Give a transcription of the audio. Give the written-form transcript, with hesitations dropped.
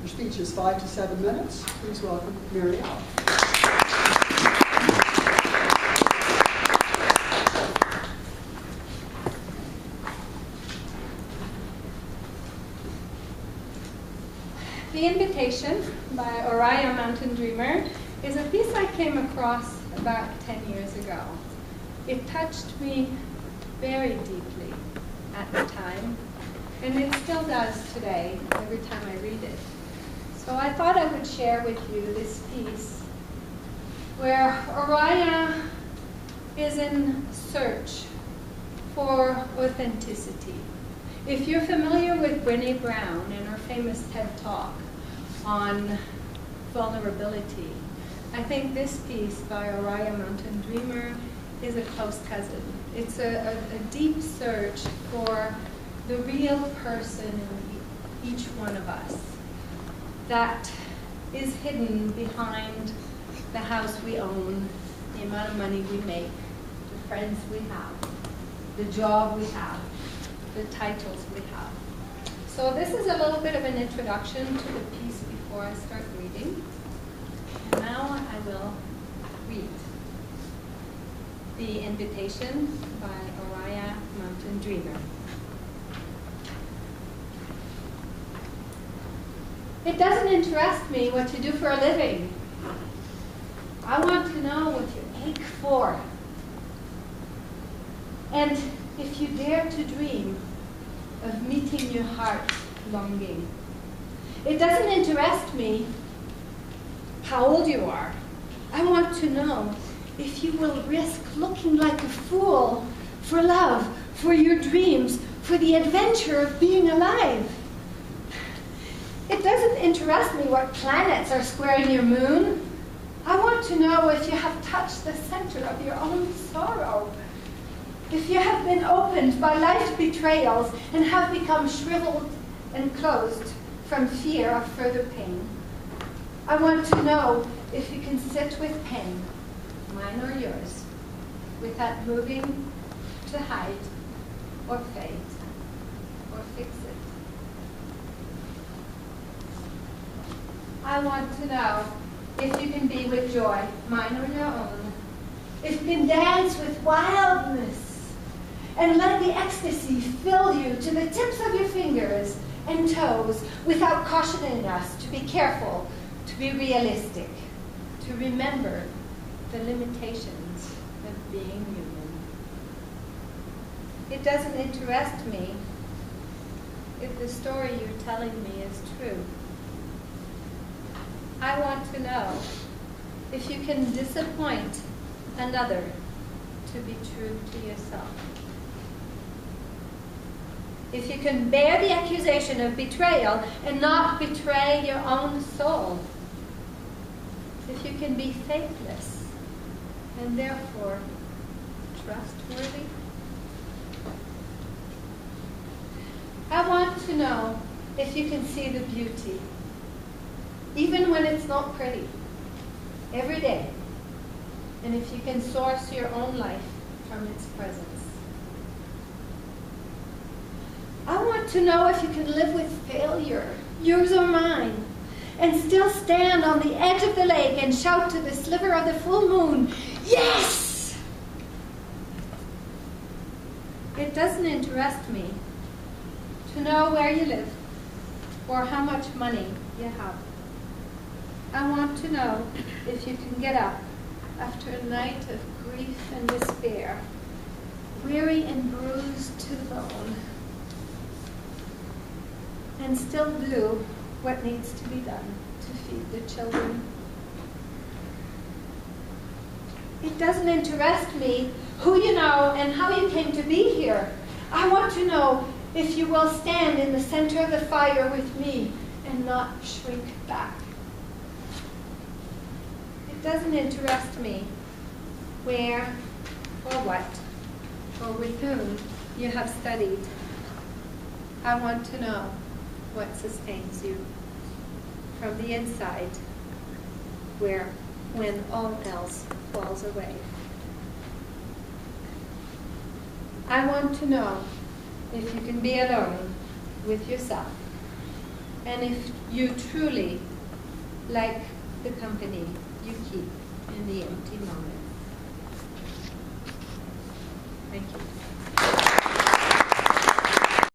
Your speech is 5 to 7 minutes. Please welcome Marielle. The Invitation by Oriah Mountain Dreamer is a piece I came across about 10 years ago. It touched me very deeply at the time, and it still does today every time I read it. So I thought I would share with you this piece where Oriah is in search for authenticity. If you're familiar with Brené Brown and her famous TED Talk on vulnerability, I think this piece by Oriah Mountain Dreamer is a close cousin. It's a deep search for the real person in each one of us that is hidden behind the house we own, the amount of money we make, the friends we have, the job we have, the titles we have. So this is a little bit of an introduction to the piece before I start reading. And now I will read The Invitation by Oriah Mountain Dreamer. It doesn't interest me what you do for a living. I want to know what you ache for. And if you dare to dream of meeting your heart's longing. It doesn't interest me how old you are. I want to know if you will risk looking like a fool for love, for your dreams, for the adventure of being alive. It doesn't interest me what planets are squaring your moon. I want to know if you have touched the center of your own sorrow. If you have been opened by life's betrayals and have become shriveled and closed from fear of further pain. I want to know if you can sit with pain, mine or yours, without moving to hide or fade or fix it. I want to know if you can be with joy, mine or your own. If you can dance with wildness and let the ecstasy fill you to the tips of your fingers and toes without cautioning us to be careful, to be realistic, to remember the limitations of being human. It doesn't interest me if the story you're telling me is true. I want to know if you can disappoint another to be true to yourself. If you can bear the accusation of betrayal and not betray your own soul. If you can be faithless and therefore trustworthy. I want to know if you can see the beauty, even when it's not pretty, every day. And if you can source your own life from its presence. I want to know if you can live with failure, yours or mine, and still stand on the edge of the lake and shout to the sliver of the full moon, yes! It doesn't interest me to know where you live or how much money you have. I want to know if you can get up after a night of grief and despair, weary and bruised to the bone, and still do what needs to be done to feed the children. It doesn't interest me who you know and how you came to be here. I want to know if you will stand in the center of the fire with me and not shrink back. It doesn't interest me where or what or with whom you have studied. I want to know what sustains you from the inside, when all else falls away. I want to know if you can be alone with yourself and if you truly like the company you keep in the empty moments. Thank you.